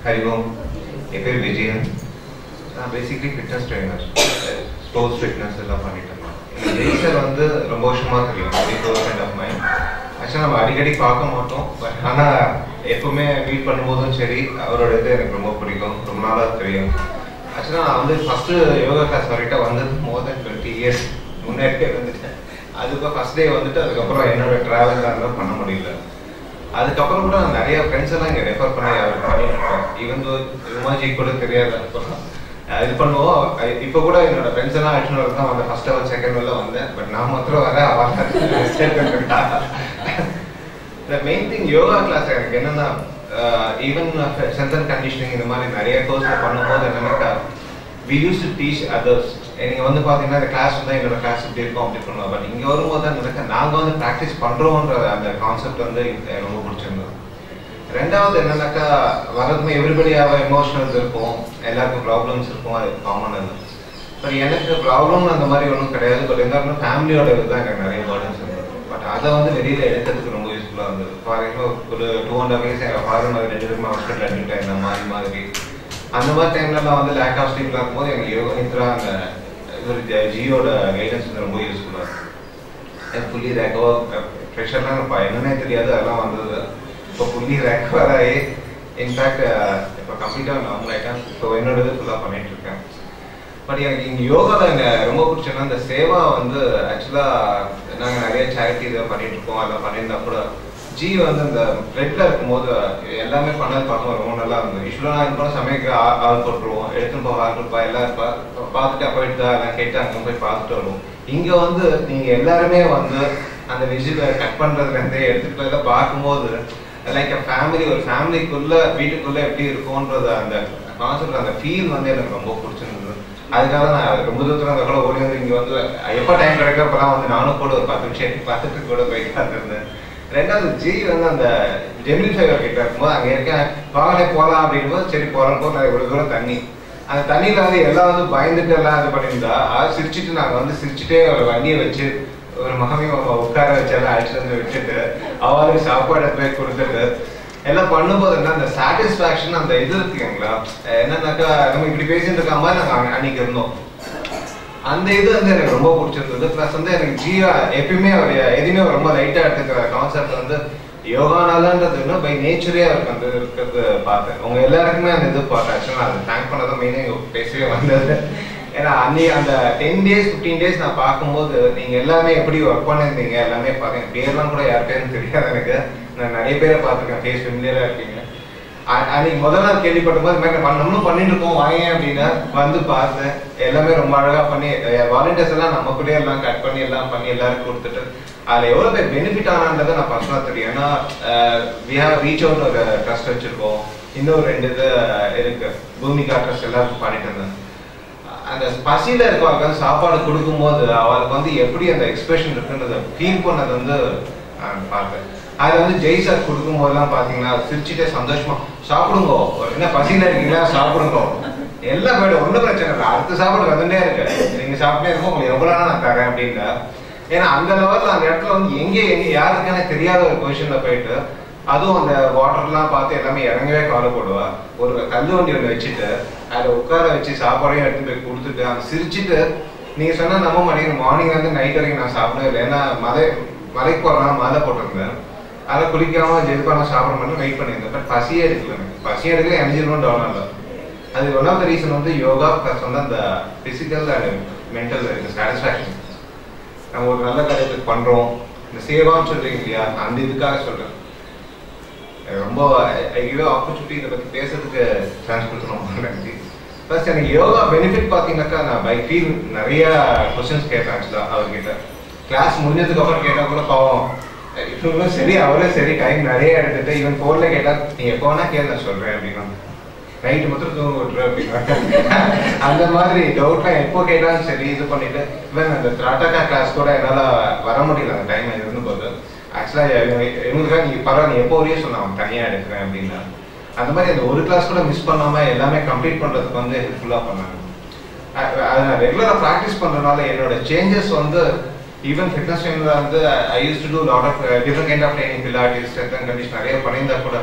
Harivom, என் பேர் விஜயன். நான் basically fitness trainer, sports fitness எல்லாம் பண்ணிட்டு இருக்கேன். ஜெய் சார் வந்து ரொம்ப வருஷமாக தெரியும், very close friend of mind. ஆக்சுவலாக நம்ம அடிக்கடி பார்க்க மாட்டோம், பட் ஆனால் எப்பவுமே மீட் பண்ணும்போதும் சரி அவரோட இது எனக்கு ரொம்ப பிடிக்கும், ரொம்ப நாளாக தெரியும். ஆக்சுவலாக நான் வந்து ஃபஸ்ட்டு யோகா கிளாஸ் வரைக்கும் வந்தது மோர் தென் 20 years முன்னாடியே வந்துட்டேன். அதுக்கு ஃபஸ்ட் டே வந்துட்டு அதுக்கப்புறம் என்னோட ட்ராவல் தான் பண்ண முடியல. அதுக்கப்புறம் கூட நான் நிறைய ஃப்ரெண்ட்ஸ் எல்லாம் இங்கே ரெஃபர் பண்ணி அவர் பண்ணிட்டு இருக்கேன். ஈவன் உமாஜி கூட தெரியாது இது பண்ணுவோம். இப்போ கூட என்னோட ஃப்ரெண்ட்ஸ் எல்லாம் ஆக்சுவலாக தான் வந்து ஃபர்ஸ்ட் அவர் செகண்ட் வரல வந்தேன், பட் நான் மாத்திரம் வர அவர். The main thing yoga class எனக்கு என்னன்னா, ஈவன் ஸ்ட்ரென்த் அண்ட் கண்டிஷனிங் இந்த மாதிரி நிறைய கோர்ஸ் பண்ணும்போது என்னன்னாக்கா we used to teach others. நீங்க வந்து பாத்தீங்கன்னா இந்த கிளாஸ் வந்து என்னோட கிளாஸ் இப்படி இருக்கும் அப்படி பண்ணுவோம், பட் இங்க வரும்போது தான் நாங்க வந்து ப்ராக்டிஸ் பண்றோம்ன்ற அந்த கான்செப்ட் வந்து ரொம்ப பிடிச்சிருந்தது. ரெண்டாவது என்னன்னாக்கா வரதுமே எவ்ரிபடியாக எமோஷனல்ஸ் இருக்கும், எல்லாருக்கும் ப்ராப்ளம்ஸ் இருக்கும், அது காமன் அது. பட் எனக்கு ப்ராப்ளம் அந்த மாதிரி ஒன்றும் கிடையாது, பட் இருந்தாலும் ஃபேமிலியோட இதுதான் எனக்கு நிறைய பேர்டன்ஸ் இருந்தது. பட் அதை வந்து வெளியில எடுக்கிறதுக்கு ரொம்ப யூஸ்ஃபுல்லாக இருந்தது. ஃபார் எக்ஸாம்பிள் ஒரு 2.5 years எங்கள் ஃபாதர் மாதிரி 2 பேருமே ஹாஸ்பிட்டல் அட்மிட் ஆயிருந்த மாதிரி அந்த மாதிரி டைம்ல நான் வந்து லேக் ஆஃப் ஸ்லீப்ல இருக்கும்போது எனக்கு யோகா நித்ரா அந்த ஒரு ஜியோட கைடன்ஸ் வந்து ரொம்ப யூஸ்ஃபுல்லாக இருக்கும். எனக்கு ஃபுல்லி ரெக்கவர், ப்ரெஷர்லாம் இப்போ என்னன்னே தெரியாது அதெல்லாம் வந்தது. இப்போ ஃபுல்லி ரெக்கவர் ஆகி இன்ஃபேக்ட் இப்போ கம்ப்ளீட்டாக நார்மல் ஆகிட்டேன். இப்போ என்னோட இது ஃபுல்லாக பண்ணிட்டு இருக்கேன். பட் எனக்கு இங்கே யோகாவில் எனக்கு ரொம்ப பிடிச்சதுன்னா இந்த சேவா வந்து ஆக்சுவலாக நாங்கள் நிறைய சேரிட்டி இதை பண்ணிட்டு இருக்கோம். அதெல்லாம் பண்ணியிருந்தா கூட ஜி வந்து அந்த பிளட்ல இருக்கும்போது எல்லாமே பண்ணது பார்க்கும்போது ரொம்ப நல்லா இருந்தது. யூஸ்வலாக நான் இப்போ சமைக்க ஆள் போட்டுருவோம், எடுத்துன்னு போக ஆள் கொடுப்பா, எல்லாம் இருப்பா, பார்த்துட்டு அப்போ எடுத்தா எல்லாம் கேட்டு அங்கே போய் பார்த்துட்டு வருவோம். இங்கே வந்து நீங்கள் எல்லாருமே வந்து அந்த விஜுவலை கட் பண்ணுறதுலேருந்தே எடுத்துகிட்டு எல்லாம் பார்க்கும்போது லைக் ஃபேமிலி, ஒரு ஃபேமிலிக்குள்ள வீட்டுக்குள்ள எப்படி இருக்கும்ன்றது அந்த கான்செப்ட், அந்த ஃபீல் வந்து எனக்கு ரொம்ப பிடிச்சிருந்தது. அதுக்காக நான் ரொம்ப தூரத்தில் அந்த கூட ஓடி வந்து இங்கே வந்து எப்போ டைம் கிடைக்கிறப்பெல்லாம் வந்து நானும் கூட ஒரு 10 நிமிஷம் பார்த்துட்டு கூட போய் பார்த்துருந்தேன். ரெண்டாவது ஜி வந்து அந்த ஜெமினி ஃபைவர் கிட்ட இருக்கும்போது அங்கே இருக்கேன் வாகனே போகலாம் அப்படிங்கும்போது சரி போகிறோம் போது நான் இவ்வளோ தூரம் தண்ணி, அந்த தண்ணியில் வந்து எல்லாம் வந்து பயந்துட்டு எல்லாம் இது பண்ணியிருந்தா அது சிரிச்சுட்டு நாங்கள் வந்து சிரிச்சுட்டே ஒரு வண்டியை வச்சு ஒரு மகமையும் உட்கார வச்சு எல்லாம் அழைச்சிட்டு வந்து வச்சுட்டு அவளுக்கு சாப்பாடு போய் கொடுத்துட்டு எல்லாம் பண்ணும்போது என்ன அந்த சாட்டிஸ்ஃபேக்ஷன் அந்த இது இருக்குங்களா, என்னன்னாக்கா நம்ம இப்படி பேசிட்டு இருக்க மாதிரி நாங்கள் அன்னைக்கு இருந்தோம். அந்த இது வந்து எனக்கு ரொம்ப பிடிச்சிருந்தது. ப்ளஸ் வந்து எனக்கு ஜியா எப்பயுமே அவர் எதுவுமே ரொம்ப லைட்டாக எடுத்துக்கிற கான்செப்ட் வந்து யோகானாலன்றது இன்னும் பை நேச்சரே அவருக்கு அந்த இருக்கிறது பார்த்தேன். உங்க எல்லாருக்குமே அந்த இது பார்த்தேன். ஆக்சுவலாக அது தேங்க் பண்ணதான் மெயினாக பேசவே வந்தது. ஏன்னா அந்த 10 days 15 days நான் பார்க்கும்போது நீங்கள் எல்லாமே எப்படி ஒர்க் பண்ணியிருந்தீங்க எல்லாமே பார்த்தேன். பேர்லாம் கூட யார் பேரும் தெரியாது எனக்கு, நான் நிறைய பேரை பார்த்துருக்கேன், ஃபேஸ் ஃபெமிலியராக இருக்கீங்க. அன்னைக்கு முதல் நாள் கேள்விப்பட்ட போது நம்மளும் பண்ணிட்டு இருக்கோம் வாங்க அப்படின்னா வந்து பார்த்தேன். எல்லாமே ரொம்ப அழகா பண்ணி வாலண்டியர்ஸ் எல்லாம் நம்ம கூட எல்லாம் கட் பண்ணி எல்லாம் பண்ணி எல்லாருக்கும் கொடுத்துட்டு அதுல எவ்வளவு பேர் பெனிஃபிட் ஆனான்றதை நான் பர்சனலா தெரியும். ஏன்னா வி ஹேவ் ரீச் அவுட் ஒரு ட்ரஸ்ட் வச்சிருக்கோம், இன்னும் 2 இது இருக்கு, பூமிகா ட்ரஸ்ட் எல்லாருக்கும் பண்ணிட்டு இருந்தேன். அந்த பசியில இருக்கவங்க சாப்பாடு கொடுக்கும்போது அவளுக்கு வந்து எப்படி அந்த எக்ஸ்பிரஷன் இருக்குன்றத ஃபீல் பண்ணது வந்து பார்த்தேன். அது வந்து ஜெய் சார் கொடுக்கும் போதெல்லாம் பாத்தீங்கன்னா சிரிச்சுட்டே சந்தோஷமா சாப்பிடுங்கோ, என்ன பசியில இருக்கீங்களா சாப்பிடுங்கோ, எல்லாம் போய்டும், ஒன்றும் பிரச்சனை இல்லை, அடுத்த சாப்பாடு வந்துட்டே இருக்கு, நீங்க சாப்பிட்டே இருக்கோம், உங்களுக்கு எவ்வளோ நான் தரேன் அப்படின்னா. ஏன்னா அந்த லெவலில் அந்த இடத்துல வந்து எங்கே யாருக்கான தெரியாத ஒரு பொசிஷன்ல போயிட்டு அதுவும் அந்த வாட்டர்லாம் பார்த்து எல்லாமே இறங்கவே கவலைப்படுவா. ஒரு கல் வண்டி ஒன்று வச்சுட்டு அதை உட்கார வச்சு சாப்பாடையும் எடுத்து போய் கொடுத்துட்டு அந்த சிரிச்சுட்டு நீங்க சொன்னா நம்ப மாட்டேங்க, மார்னிங் வந்து நைட் வரைக்கும் நான் சாப்பிடவே இல்லை. ஏன்னா மலைக்கு போறேன்னா மாலை போட்டிருந்தேன், அதை குளிக்காம ஜெயிப்பான சாப்பிட மட்டும் வெயிட் பண்ணியிருந்தேன். பட் பசியே எடுக்கல, எனக்கு பசியே எடுக்கல, எனர்ஜி டவுன் ஆகல. அது ஒன் ஆஃப் த ரீசன் வந்து யோகா ப்ளஸ் வந்து அந்த பிசிக்கல் அண்ட் மென்டல் சாட்டிஸ்ஃபேக்ஷன். நம்ம ஒரு நல்ல காரியத்துக்கு பண்றோம், இந்த சேவான்னு சொல்றீங்க இல்லையா, அந்த இதுக்காக சொல்றேன். ரொம்ப ஏதோ ஆப்பர்ச்சுனிட்டி இதை பத்தி பேசுறதுக்கு சான்ஸ் கொடுத்துருவோம். ப்ளஸ் எனக்கு யோகா பெனிஃபிட் பார்த்தீங்கன்னாக்கா நான் பை ஃபீல் நிறைய கொஸ்டின்ஸ் கேட்பேன். ஆக்சுவலாக அவர்கிட்ட கிளாஸ் முடிஞ்சதுக்கு அப்புறம் கேட்டால் கூட பாவம் இப்போ சரி அவரே சரி டைம் நிறைய எடுத்துட்டு ஈவன் ஃபோன்ல கேட்டா நீ எப்போ வேணா கேள்வி நான் சொல்றேன் அப்படின்னா, நைட்டு மட்டும் தூங்க விட்டுரு அப்படின்னா அந்த மாதிரி டவுட்லாம் எப்போ கேட்டாலும் சரி இது பண்ணிட்டு ஈவன் அந்த திராட்டக்கா கிளாஸ் கூட என்னால் வர முடியல அந்த டைம் இருந்தபோது. ஆக்சுவலாக இவங்களுக்காக நீ பரவாயில்ல நீ எப்போ வரையும் சொன்ன அவன் தனியாக எடுக்கிறேன் அப்படின்னா, அந்த மாதிரி அந்த ஒரு கிளாஸ் கூட மிஸ் பண்ணாம எல்லாமே கம்ப்ளீட் பண்றதுக்கு வந்து ஹெல்ப்ஃபுல்லாக பண்ணாங்க. அதை நான் ரெகுலராக ப்ராக்டிஸ் பண்றதுனால என்னோட சேஞ்சஸ் வந்து even fitness training I used to do a lot of different kind of training, Pilates, strength and conditioning நிறைய பண்ணியிருந்தா கூட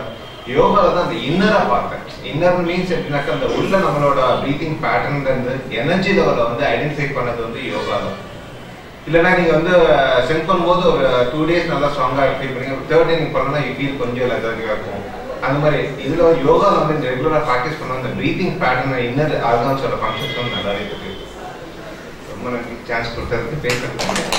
யோகாவில் தான் அந்த இன்னரா பார்த்தேன். இன்னர் மீன்ஸ் எப்படின்னாக்கா அந்த உள்ள நம்மளோட ப்ரீத்திங் பேட்டர்ன்ல இருந்து எனர்ஜி லெவலை வந்து ஐடென்டிஃபை பண்ணது வந்து யோகா தான். இல்லைன்னா நீங்க வந்து சென்ட் பண்ணும்போது ஒரு 2 days நல்லா ஸ்ட்ராங்கா ஃபீல் பண்ணீங்க, 3rd day நீங்க பண்ணா யூ ஃபீல் கொஞ்சம் லெதர்ஜியா இருக்கும். அந்த மாதிரி இதுல யோகா வந்து ரெகுலரா ப்ராக்டிஸ் பண்ண அந்த ப்ரீத்திங் பேட்டர்ன் இன்னர் ஆர்கான்ஸோட ஃபங்க்ஷன்ஸ் வந்து நல்லாவே தெரியும். ரொம்ப நன்றி சான்ஸ் கொடுத்ததுக்கு பேசுறதுக்கு.